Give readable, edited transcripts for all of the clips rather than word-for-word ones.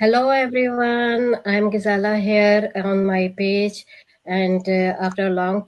Hello everyone, I'm Gazala here on my page and after a long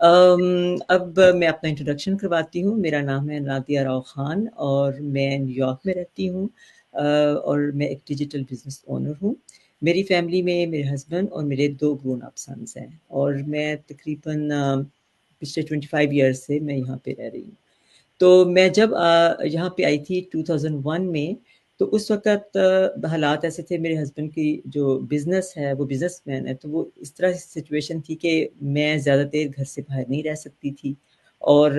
اب میں اپنا introduction کرواتی ہوں. میرا نام ہے نادیہ راؤ خان اور میں نیو یارک میں رہتی ہوں، اور میں ایک ڈیجیٹل بزنس اونر ہوں. میری فیملی میں میرے ہسبینڈ اور میرے 2 گرون اپ سنس ہیں، اور میں تقریباً پچھلے 25 ایئرس سے میں یہاں پہ رہ رہی ہوں. تو میں جب یہاں پہ آئی تھی 2001 میں، تو اس وقت حالات ایسے تھے. میرے ہسبینڈ کی جو بزنس ہے وہ بزنس مین ہے، تو وہ اس طرح سچویشن تھی کہ میں زیادہ دیر گھر سے باہر نہیں رہ سکتی تھی، اور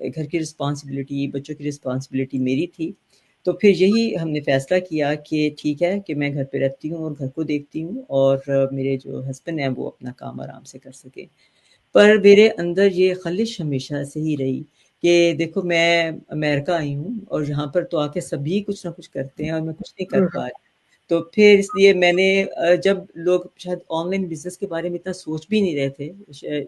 گھر کی رسپانسبلٹی، بچوں کی رسپانسبلٹی میری تھی. تو پھر یہی ہم نے فیصلہ کیا کہ ٹھیک ہے کہ میں گھر پہ رہتی ہوں اور گھر کو دیکھتی ہوں، اور میرے جو ہسبینڈ ہیں وہ اپنا کام آرام سے کر سکیں. پر میرے اندر یہ خلش ہمیشہ سے ہی رہی کہ دیکھو میں امریکہ آئی ہوں، اور یہاں پر تو آ کے سبھی کچھ نہ کچھ کرتے ہیں اور میں کچھ نہیں کر پا رہی. تو پھر اس لیے میں نے جب لوگ شاید آن لائن بزنس کے بارے میں اتنا سوچ بھی نہیں رہے تھے،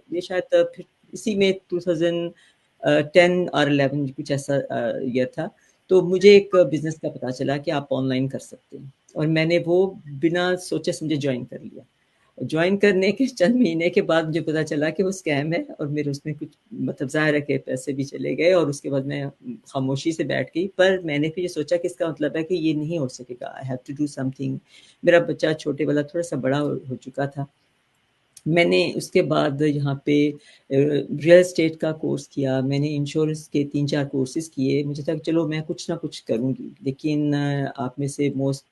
یہ شاید پھر اسی میں 2010 اور 11 کچھ ایسا ایئر تھا، تو مجھے ایک بزنس کا پتہ چلا کہ آپ آن لائن کر سکتے ہیں، اور میں نے وہ بنا سوچے سمجھے جوائن کر لیا. جوائن کرنے کے چند مہینے کے بعد مجھے پتا چلا کہ وہ اسکیم ہے، اور میرے اس میں کچھ مطلب ظاہر ہے کہ پیسے بھی چلے گئے، اور اس کے بعد میں خاموشی سے بیٹھ گئی. پر میں نے پھر یہ سوچا کہ اس کا مطلب ہے کہ یہ نہیں ہو سکے گا، I have to do something. میرا بچہ چھوٹے والا تھوڑا سا بڑا ہو چکا تھا. میں نے اس کے بعد یہاں پہ ریئل اسٹیٹ کا کورس کیا، میں نے انشورنس کے 3-4 کورسز کیے. مجھے تھا کہ چلو میں کچھ نہ کچھ کروں گی، لیکن آپ میں سے موسٹ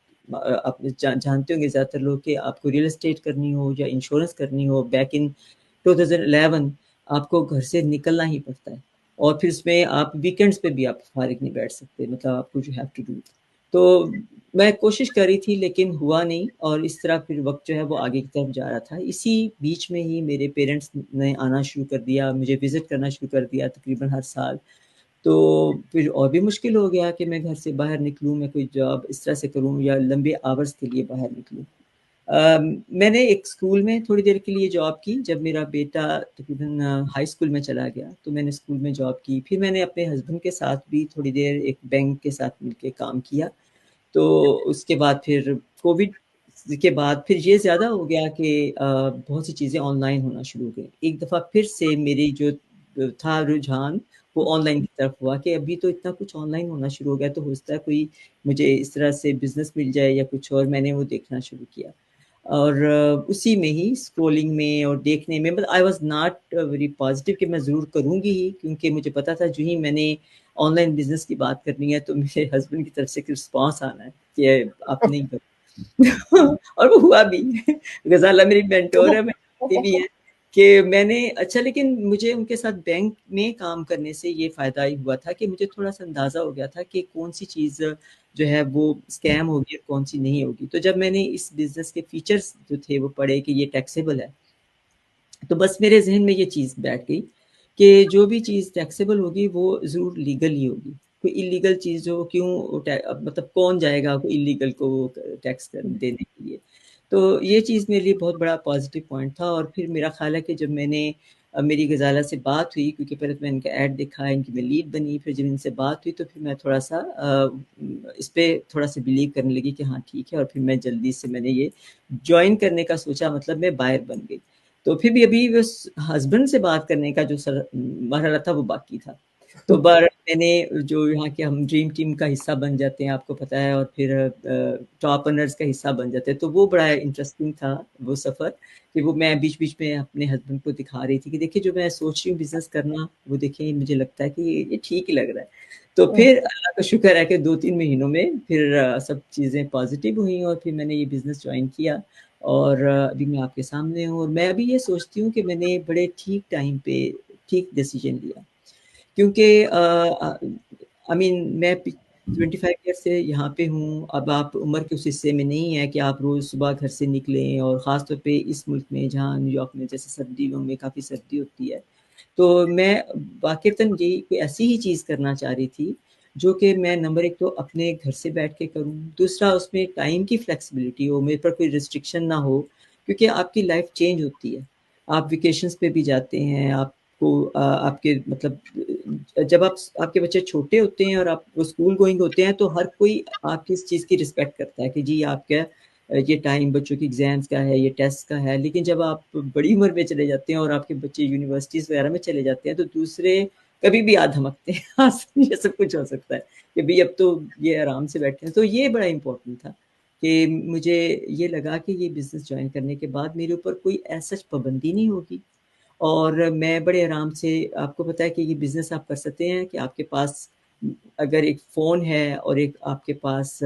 آپ جانتے ہوں گے زیادہ تر لوگ کہ آپ کو ریئل اسٹیٹ کرنی ہو یا انشورنس کرنی ہو بیک ان 2011، آپ کو گھر سے نکلنا ہی پڑتا ہے، اور پھر اس میں آپ ویکینڈس پہ بھی آپ فارغ نہیں بیٹھ سکتے، مطلب آپ کو جو ہیو ٹو ڈو. تو میں کوشش کر رہی تھی لیکن ہوا نہیں، اور اس طرح پھر وقت جو ہے وہ آگے کی طرف جا رہا تھا. اسی بیچ میں ہی میرے پیرنٹس نے آنا شروع کر دیا، مجھے وزٹ کرنا شروع کر دیا تقریباً ہر سال. تو پھر اور بھی مشکل ہو گیا کہ میں گھر سے باہر نکلوں، میں کوئی جاب اس طرح سے کروں یا لمبے آورس کے لیے باہر نکلوں. میں نے ایک اسکول میں تھوڑی دیر کے لیے جاب کی. جب میرا بیٹا تقریباً ہائی اسکول میں چلا گیا تو میں نے اسکول میں جاب کی. پھر میں نے اپنے ہسبینڈ کے ساتھ بھی تھوڑی دیر ایک بینک کے ساتھ مل کے کام کیا. تو اس کے بعد پھر کووڈ کے بعد پھر یہ زیادہ ہو گیا کہ بہت سی چیزیں آن لائن ہونا شروع ہو گئی. ایک دفعہ پھر سے میری جو تھا رجحان وہ آن لائن کی طرف ہوا کہ ابھی تو اتنا کچھ آن لائن ہونا شروع ہو گیا، تو ہو سکتا ہے کوئی مجھے اس طرح سے بزنس مل جائے یا کچھ اور. میں نے وہ دیکھنا شروع کیا، اور اسی میں ہی اسکرولنگ میں اور دیکھنے میں I was not very positive کہ میں ضرور کروں گی ہی، کیونکہ مجھے پتا تھا جو ہی میں نے آن لائن بزنس کی بات کرنی ہے تو میرے ہسبینڈ کی طرف سے رسپانس آنا ہے کہ آپ نہیں کرو. اور وہ ہوا بھی. غزالہ میری مینٹور ہے، میں جانتی بھی ہے کہ میں نے اچھا، لیکن مجھے ان کے ساتھ بینک میں کام کرنے سے یہ فائدہ ہی ہوا تھا کہ مجھے تھوڑا سا اندازہ ہو گیا تھا کہ کون سی چیز جو ہے وہ اسکیم ہوگی اور کون سی نہیں ہوگی. تو جب میں نے اس بزنس کے فیچرز جو تھے وہ پڑھے کہ یہ ٹیکسیبل ہے، تو بس میرے ذہن میں یہ چیز بیٹھ گئی کہ جو بھی چیز ٹیکسیبل ہوگی وہ ضرور لیگل ہی ہوگی. کوئی انلیگل چیز جو کیوں مطلب کون جائے گا کوئی انلیگل کو ٹیکس دینے کے لیے. تو یہ چیز میرے لیے بہت بڑا پازیٹیو پوائنٹ تھا. اور پھر میرا خیال ہے کہ جب میں نے میری غزالہ سے بات ہوئی، کیونکہ پہلے تو میں ان کا ایڈ دیکھا، ان کی میں لیڈ بنی، پھر جب ان سے بات ہوئی تو پھر میں تھوڑا سا اس پہ تھوڑا سا بلیو کرنے لگی کہ ہاں ٹھیک ہے. اور پھر میں جلدی سے میں نے یہ جوائن کرنے کا سوچا، مطلب میں بائر بن گئی. تو پھر بھی ابھی اس ہسبینڈ سے بات کرنے کا جو مرحلہ تھا وہ باقی تھا. تو بار میں نے جو یہاں کے ہم ڈریم ٹیم کا حصہ بن جاتے ہیں آپ کو پتہ ہے، اور پھر ٹاپ ارنرز کا حصہ بن جاتے ہیں، تو وہ بڑا انٹرسٹنگ تھا وہ سفر کہ وہ میں بیچ بیچ میں اپنے ہسبینڈ کو دکھا رہی تھی کہ دیکھیے جو میں سوچ رہی ہوں بزنس کرنا، وہ دیکھیں مجھے لگتا ہے کہ یہ ٹھیک ہی لگ رہا ہے. تو پھر اللہ کا شکر ہے کہ 2-3 مہینوں میں پھر سب چیزیں پازیٹیو ہوئیں، اور پھر میں نے یہ بزنس جوائن کیا. اور ابھی میں آپ کے سامنے ہوں، اور میں ابھی یہ سوچتی ہوں کہ میں نے بڑے ٹھیک ٹائم پہ ٹھیک ڈیسیجن لیا. کیونکہ میں 25 ایئر سے یہاں پہ ہوں. اب آپ عمر کے اس حصے میں نہیں ہے کہ آپ روز صبح گھر سے نکلیں، اور خاص طور پہ اس ملک میں جہاں نیو یارک میں جیسے سردیوں میں کافی سردی ہوتی ہے. تو میں واقعتاً یہ کوئی ایسی ہی چیز کرنا چاہ رہی تھی جو کہ میں نمبر ایک تو اپنے گھر سے بیٹھ کے کروں، دوسرا اس میں ٹائم کی فلیکسیبلٹی ہو، میرے پر کوئی ریسٹرکشن نہ ہو. کیونکہ آپ کی لائف چینج ہوتی ہے، آپ ویکیشنز پہ بھی جاتے ہیں، آپ کو آپ کے مطلب جب آپ کے بچے چھوٹے ہوتے ہیں اور آپ وہ اسکول گوئنگ ہوتے ہیں تو ہر کوئی آپ کی اس چیز کی رسپیکٹ کرتا ہے کہ جی آپ کیا یہ ٹائم بچوں کی ایگزامس کا ہے، یہ ٹیسٹ کا ہے. لیکن جب آپ بڑی عمر میں چلے جاتے ہیں اور آپ کے بچے یونیورسٹیز وغیرہ میں چلے جاتے ہیں تو دوسرے کبھی بھی یاد دھمکتے ہیں. ہاں یہ سب کچھ ہو سکتا ہے کہ بھئی اب تو یہ آرام سے بیٹھے ہیں. تو یہ بڑا امپورٹنٹ تھا کہ مجھے یہ لگا کہ یہ بزنس جوائن کرنے کے بعد میرے اوپر کوئی ایسا پابندی نہیں ہوگی، اور میں بڑے آرام سے، آپ کو پتہ ہے کہ یہ بزنس آپ کر سکتے ہیں کہ آپ کے پاس اگر ایک فون ہے اور ایک آپ کے پاس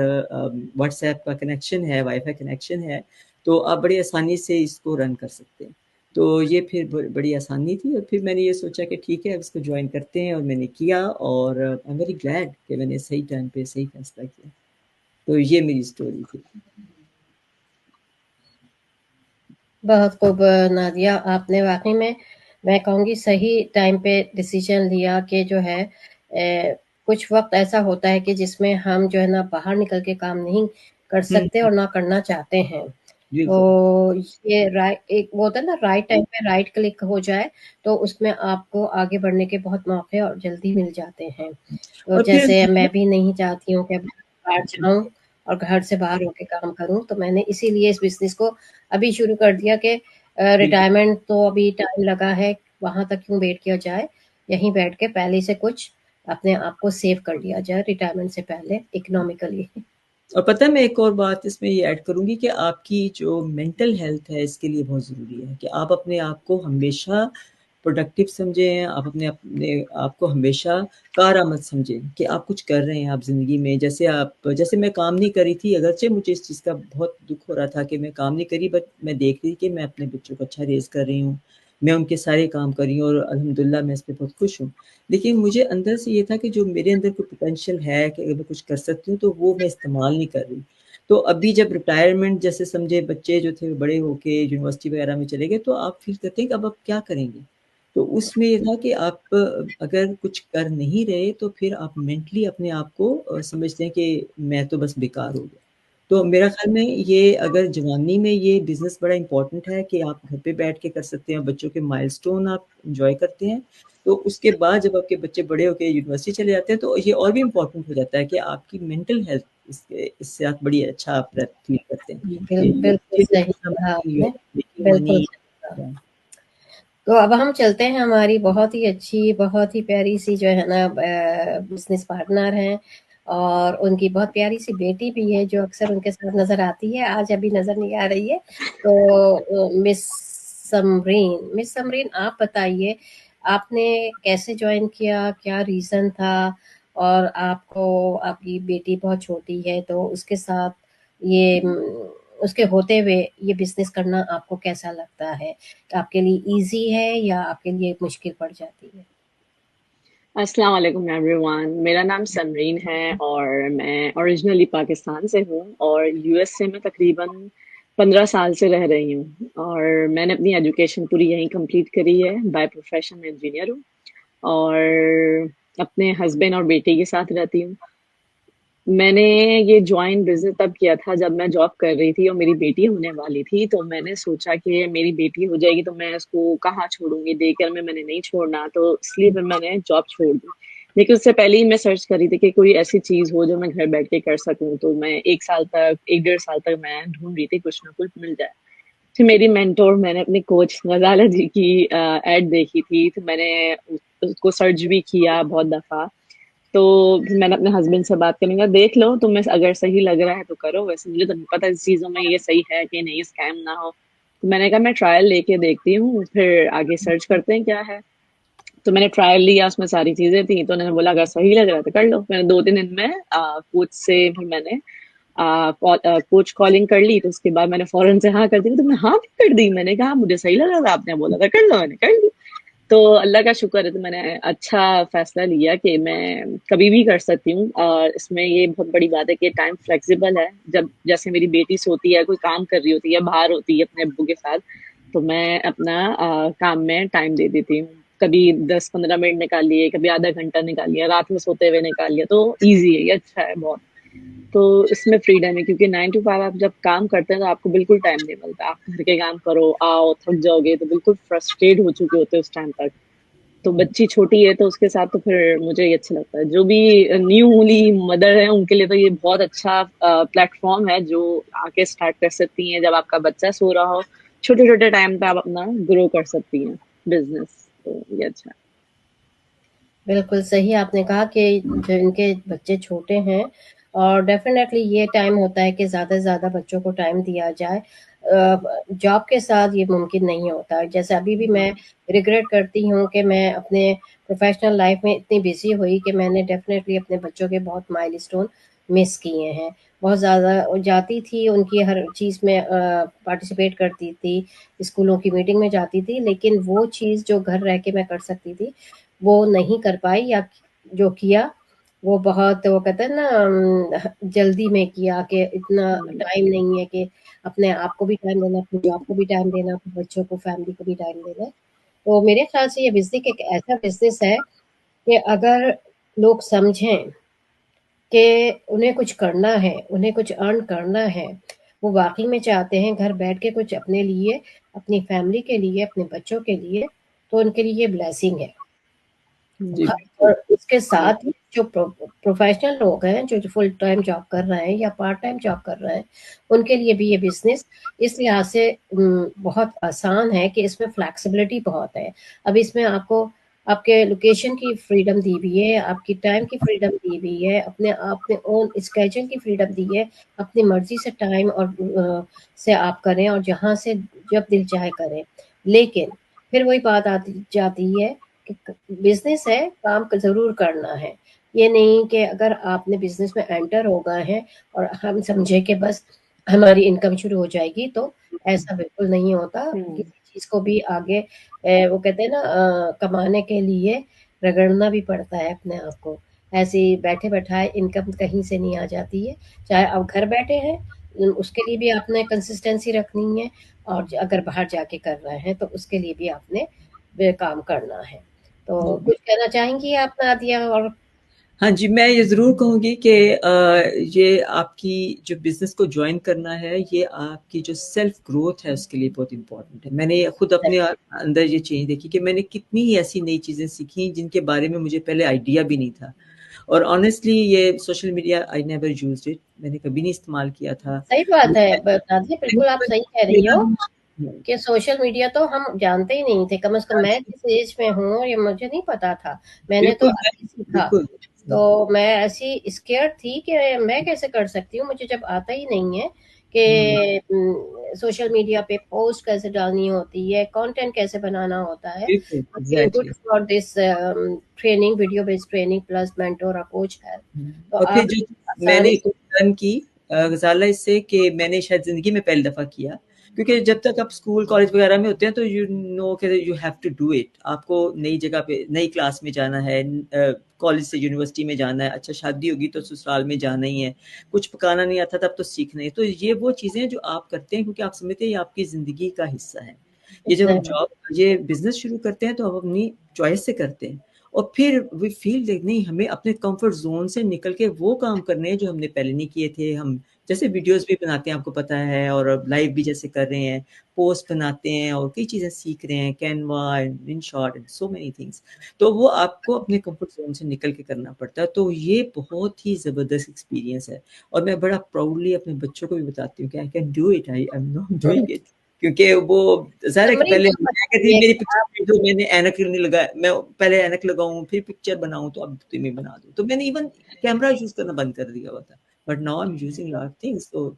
واٹس ایپ کا کنیکشن ہے، وائی فائی کنیکشن ہے، تو آپ بڑی آسانی سے اس کو رن کر سکتے ہیں. تو یہ پھر بڑی آسانی تھی، اور پھر میں نے یہ سوچا کہ ٹھیک ہے اب اس کو جوائن کرتے ہیں، اور میں نے کیا، اور آئی ایم ویری گلیڈ کہ میں نے صحیح ٹائم پہ صحیح فیصلہ کیا. تو یہ میری اسٹوری تھی. بہت خوب نادیہ، آپ نے واقعی میں کہوں گی صحیح ٹائم پہ ڈیسیجن لیا کہ جو ہے کچھ وقت ایسا ہوتا ہے کہ جس میں ہم جو ہے نا باہر نکل کے کام نہیں کر سکتے اور نہ کرنا چاہتے ہیں. تو یہ ایک وہ ہوتا ہے نا، رائٹ ٹائم پہ رائٹ کلک ہو جائے تو اس میں آپ کو آگے بڑھنے کے بہت موقع اور جلدی مل جاتے ہیں. تو اور پھر جیسے میں بھی نہیں چاہتی ہوں کہ باہر جاؤں اور گھر سے باہر ہو کے کام کروں، تو میں نے اسی لیے اس بزنس کو ابھی شروع کر دیا کہ ریٹائرمنٹ تو ابھی ٹائم لگا ہے، وہاں تک کیوں ویٹ کیا جائے، یہیں بیٹھ کے پہلے سے کچھ اپنے آپ کو سیو کر لیا جائے ریٹائرمنٹ سے پہلے اکنامکلی. اور پتہ ہے میں ایک اور بات اس میں یہ ایڈ کروں گی کہ آپ کی جو مینٹل ہیلتھ ہے اس کے لیے بہت ضروری ہے کہ آپ اپنے آپ کو ہمیشہ پروڈکٹیو سمجھیں. آپ اپنے آپ کو ہمیشہ کارآمد سمجھیں کہ آپ کچھ کر رہے ہیں آپ زندگی میں. جیسے میں کام نہیں کری تھی، اگرچہ مجھے اس چیز کا بہت دکھ ہو رہا تھا کہ میں کام نہیں کری، بٹ میں دیکھ رہی کہ میں اپنے بچوں کو اچھا ریز کر رہی ہوں، میں ان کے سارے کام کر رہی ہوں، اور الحمدللہ میں اس پہ بہت خوش ہوں. لیکن مجھے اندر سے یہ تھا کہ جو میرے اندر کوئی پوٹینشیل ہے کہ اگر میں کچھ کر سکتی ہوں تو وہ میں استعمال نہیں کر رہی. تو ابھی جب ریٹائرمنٹ جیسے سمجھے بچے جو تھے بڑے ہو کے یونیورسٹی وغیرہ میں چلے گئے، تو آپ فیل کرتے ہیں کہ اب آپ کیا کریں گے. تو اس میں یہ تھا کہ آپ اگر کچھ کر نہیں رہے تو پھر آپ مینٹلی اپنے آپ کو سمجھتے ہیں کہ میں تو بس بیکار ہو گیا. تو میرا خیال میں یہ اگر جوانی میں یہ بزنس بڑا امپورٹنٹ ہے کہ آپ گھر پہ بیٹھ کے کر سکتے ہیں، بچوں کے مائلسٹون آپ انجوائے کرتے ہیں. تو اس کے بعد جب آپ کے بچے بڑے ہو کے یونیورسٹی چلے جاتے ہیں تو یہ اور بھی امپورٹنٹ ہو جاتا ہے کہ آپ کی مینٹل ہیلتھ اس سے آپ بڑی اچھا آپ فیل کرتے ہیں بالکل صحیح کہا آپ نے، بالکل منی. صحیح کہا. تو اب ہم چلتے ہیں، ہماری بہت ہی اچھی بہت ہی پیاری سی جو ہے نا بزنس پارٹنر ہیں، اور ان کی بہت پیاری سی بیٹی بھی ہے جو اکثر ان کے ساتھ نظر آتی ہے، آج ابھی نظر نہیں آ رہی ہے. تو مس سمرین آپ بتائیے آپ نے کیسے جوائن کیا، کیا ریزن تھا، اور آپ کو آپ کی بیٹی بہت چھوٹی ہے تو اس کے ساتھ یہ اس کے ہوتے ہوئے یہ بزنس کرنا آپ کو کیسا لگتا ہے؟ کہ آپ کے لیے ایزی ہے یا آپ کے لیے مشکل پڑ جاتی ہے؟ السلام علیکم ایوری ون، میرا نام سمرین ہے اور میں اوریجنلی پاکستان سے ہوں اور یو ایس سے میں تقریباً 15 سال سے رہ رہی ہوں، اور میں نے اپنی ایجوکیشن پوری یہیں کمپلیٹ کری ہے. بائی پروفیشن میں انجینئر ہوں اور اپنے ہسبینڈ اور بیٹے کے ساتھ رہتی ہوں. میں نے یہ جوائن بزنس تب کیا تھا جب میں جاب کر رہی تھی اور میری بیٹی ہونے والی تھی. تو میں نے سوچا کہ میری بیٹی ہو جائے گی تو میں اس کو کہاں چھوڑوں گی، ڈے کیئر میں نے نہیں چھوڑنا، تو اس لیے پھر میں نے جاب چھوڑ دی. لیکن اس سے پہلے ہی میں سرچ کر رہی تھی کہ کوئی ایسی چیز ہو جو میں گھر بیٹھ کے کر سکوں. تو میں 1.5 سال تک میں ڈھونڈ رہی تھی کچھ نہ کچھ مل جائے. پھر میری مینٹور، میں نے اپنی کوچ غزالہ جی کی ایڈ دیکھی تھی، تو میں نے اس کو سرچ بھی کیا بہت دفعہ. تو پھر میں نے اپنے ہسبینڈ سے بات کرنے کا، دیکھ لو تمہیں اگر صحیح لگ رہا ہے تو کرو، ویسے مجھے تو نہیں پتا اس چیزوں میں یہ صحیح ہے کہ نہیں، اسکیم نہ ہو. تو میں نے کہا میں ٹرائل لے کے دیکھتی ہوں، پھر آگے سرچ کرتے ہیں کیا ہے. تو میں نے ٹرائل لیا، اس میں ساری چیزیں تھیں، تو انہوں نے بولا اگر صحیح لگ رہا ہے تو کر لو. میں نے 2-3 دن میں کوچ سے پھر میں نے کوچ کالنگ کر لی. تو اس کے بعد میں نے فوراً سے ہاں کر دی. تو میں ہاں بھی کر دی، میں نے کہا مجھے صحیح لگ رہا تھا، آپ نے بولا تھا کر لو، میں نے کر لی. تو اللہ کا شکر ہے، تو میں نے اچھا فیصلہ لیا کہ میں کبھی بھی کر سکتی ہوں. اور اس میں یہ بہت بڑی بات ہے کہ ٹائم فلیکسیبل ہے. جب جیسے میری بیٹی سوتی ہے، کوئی کام کر رہی ہوتی ہے، باہر ہوتی ہے اپنے ابو کے ساتھ، تو میں اپنا کام میں ٹائم دے دیتی ہوں. کبھی 10-15 منٹ نکال لیے، کبھی آدھا گھنٹہ نکال لیا، رات میں سوتے ہوئے نکال لیا. تو ایزی ہے، یہ اچھا ہے بہت. تو اس میں فریڈم ہے، کیونکہ 9 to 5 آپ جب کام کرتے ہیں تو آپ کو بالکل ٹائم نہیں ملتا. آپ گھر کے کام کرو، آؤ، تھک جاؤ گے تو بالکل فرسٹریٹ ہو چکے ہوتے اس ٹائم تک. تو بچی چھوٹی ہے تو اس کے ساتھ تو پھر مجھے یہ اچھا لگتا ہے. جو بھی نیو ہولی مدر ہے ان کے لیے تو یہ بہت اچھا پلیٹ فارم ہے جو آ کے اسٹارٹ کر سکتی ہیں جب آپ کا بچہ سو رہا ہو. چھوٹے چھوٹے ٹائم پہ آپ اپنا گرو کر سکتی ہیں بزنس. تو یہ اچھا ہے. بالکل صحیح آپ نے کہا کہ جن کے بچے چھوٹے ہیں اور ڈیفینیٹلی یہ ٹائم ہوتا ہے کہ زیادہ سے زیادہ بچوں کو ٹائم دیا جائے. جاب کے ساتھ یہ ممکن نہیں ہوتا. جیسے ابھی بھی میں ریگریٹ کرتی ہوں کہ میں اپنے پروفیشنل لائف میں اتنی بزی ہوئی کہ میں نے ڈیفینیٹلی اپنے بچوں کے بہت مائل اسٹون مس کیے ہیں. بہت زیادہ جاتی تھی ان کی ہر چیز میں پارٹیسپیٹ کرتی تھی, اسکولوں کی میٹنگ میں جاتی تھی, لیکن وہ چیز جو گھر رہ کے میں کر سکتی تھی وہ نہیں کر پائی, یا جو کیا وہ بہت وہ کہتے ہیں نا جلدی میں کیا کہ اتنا ٹائم نہیں ہے کہ اپنے آپ کو بھی ٹائم دینا, اپنی جاب کو بھی ٹائم دینا, اپنے بچوں کو فیملی کو بھی ٹائم دینا. تو میرے خیال سے یہ بزنس ایک ایسا بزنس ہے کہ اگر لوگ سمجھیں کہ انہیں کچھ کرنا ہے, انہیں کچھ ارن کرنا ہے, وہ واقعی میں چاہتے ہیں گھر بیٹھ کے کچھ اپنے لیے, اپنی فیملی کے لیے, اپنے بچوں کے لیے, تو ان کے لیے یہ بلیسنگ ہے. جی اور اس کے ساتھ جو پروفیشنل لوگ ہیں جو فل ٹائم جاب کر رہے ہیں یا پارٹ ٹائم جاب کر رہے ہیں ان کے لیے بھی یہ بزنس اس لحاظ سے بہت آسان ہے کہ اس میں فلیکسیبلٹی بہت ہے. اب اس میں آپ کو آپ کے لوکیشن کی فریڈم دی ہوئی ہے, آپ کی ٹائم کی فریڈم دی ہوئی ہے, اپنے اون اسکیجول کی فریڈم دی ہے, اپنی مرضی سے ٹائم اور سے آپ کریں اور جہاں سے جب دل چاہے کریں. لیکن پھر وہی بات آتی جاتی ہے کہ بزنس ہے, کام ضرور کرنا ہے. یہ نہیں کہ اگر آپ نے بزنس میں انٹر ہو گئے ہیں اور ہم سمجھے کہ بس ہماری انکم شروع ہو جائے گی, تو ایسا بالکل نہیں ہوتا. کسی چیز کو بھی آگے وہ کہتے ہیں نا کمانے کے لیے رگڑنا بھی پڑتا ہے اپنے آپ کو. ایسے ہی بیٹھے بیٹھائے انکم کہیں سے نہیں آ جاتی ہے. چاہے آپ گھر بیٹھے ہیں اس کے لیے بھی آپ نے کنسسٹینسی رکھنی ہے, اور اگر باہر جا کے کر رہے ہیں تو اس کے لیے بھی آپ نے کام کرنا ہے. تو کچھ کہنا چاہیں گی آپ نادیہ؟ اور ہاں جی, میں یہ ضرور کہوں گی کہ یہ آپ کی جو بزنس کو جوائن کرنا ہے یہ آپ کی جو سیلف گروتھ ہے اس کے لیے بہت امپورٹنٹ ہے. میں نے خود اپنے اندر یہ چینج دیکھی کہ میں نے کتنی ہی ایسی نئی چیزیں سیکھی جن کے بارے میں مجھے پہلے آئیڈیا بھی نہیں تھا. اور آنیسٹلی یہ social media I never used it, میں نے کبھی نہیں استعمال کیا تھا. صحیح بات ہے نادیہ, بالکل آپ صحیح کہہ رہی ہو کہ سوشل میڈیا تو ہم جانتے ہی نہیں تھے. کم از کم میں جس ایج میں ہوں یہ مجھے نہیں پتا تھا, میں نے تو ابھی سیکھا. تو میں ایسی اسکیئر تھی کہ میں کیسے کر سکتی ہوں, مجھے جب آتا ہی نہیں ہے کہ سوشل میڈیا پہ پوسٹ کیسے ڈالنی ہوتی ہے, کانٹینٹ کیسے بنانا ہوتا ہے. Good for this training, video based training plus mentor اور کوچ ہے. اور پھر جو میں نے لرن کی غزالہ اس سے کہ میں نے شاید زندگی میں پہلی دفعہ کیا, کیونکہ جب تک آپ اسکول کالج وغیرہ میں ہوتے ہیں تو یو نو کہ you have to do it. آپ کو نئی جگہ پہ نئی کلاس میں جانا ہے, کالج سے یونیورسٹی میں جانا ہے, اچھا شادی ہوگی تو سسرال میں جانا ہی ہے, کچھ پکانا نہیں آتا تب تو سیکھنا ہے. تو یہ وہ چیزیں جو آپ کرتے ہیں کیونکہ آپ سمجھتے ہیں یہ آپ کی زندگی کا حصہ ہے. یہ جب ہم یہ بزنس شروع کرتے ہیں تو ہم اپنی چوائس سے کرتے ہیں, اور پھر وی فیل نہیں ہمیں اپنے کمفرٹ زون سے نکل کے وہ کام کرنے ہیں جو ہم نے پہلے نہیں کیے تھے. ہم جیسے ویڈیوز بھی بناتے ہیں آپ کو پتا ہے, اور لائیو بھی جیسے کر رہے ہیں, پوسٹ بناتے ہیں, اور کئی چیزیں سیکھ رہے ہیں, Canva, in short, so many things. تو وہ آپ کو اپنے کمفرٹ زون سے نکل کے کرنا پڑتا ہے. تو یہ بہت ہی زبردست ایکسپیرینس ہے, اور میں بڑا پراؤڈلی اپنے بچوں کو بھی بتاتی ہوں کہ I can do it, I am not doing it. کیونکہ وہ ظاہر ہے کہ پہلے میری پکچر جو میں نے اینک نہیں لگایا, میں پہلے اینک لگاؤں پھر پکچر بناؤں, تو اب تمہیں بنا دوں. تو میں نے ایون کیمرہ یوز کرنا بند کر دیا ہوا تھا, but now I am using lot of things. تو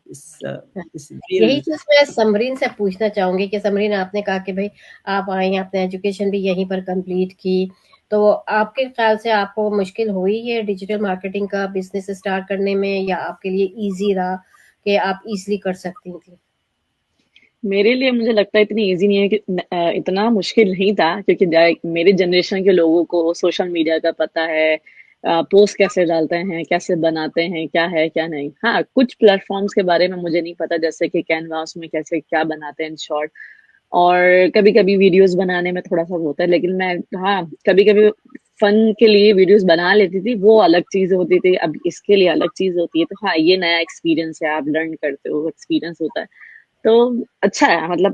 یہی چیز میں سمرین سے پوچھنا چاہوں گی کہ سمرین آپ نے کہا کہ بھائی آپ آئیں, آپ نے ایجوکیشن بھی یہیں پر کمپلیٹ کی, تو آپ کے خیال سے آپ کو مشکل ہوئی ہے ڈیجیٹل مارکیٹنگ کا بزنس اسٹارٹ کرنے میں, یا آپ کے لیے ایزی رہا کہ آپ ایزیلی کر سکتی تھیں؟ میرے لیے مجھے لگتا ہے اتنی ایزی نہیں ہے کہ اتنا مشکل نہیں تھا, کیونکہ میرے جنریشن کے لوگوں کو سوشل میڈیا کا پتہ ہے, پوسٹ کیسے ڈالتے ہیں, کیسے بناتے ہیں, کیا ہے کیا نہیں. ہاں کچھ پلیٹ فارمز کے بارے میں مجھے نہیں پتا, جیسے کہ کینواس میں کیسے کیا بناتے ہیں ان شارٹ, اور کبھی کبھی ویڈیوز بنانے میں تھوڑا سا ہوتا ہے. لیکن میں ہاں کبھی کبھی فن کے لیے ویڈیوز بنا لیتی تھی, وہ الگ چیز ہوتی تھی. اب اس کے لیے الگ چیز ہوتی ہے. تو ہاں یہ نیا ایکسپیرینس ہے, آپ لرن کرتے ہو, ایکسپیرینس ہوتا ہے. تو اچھا ہے, مطلب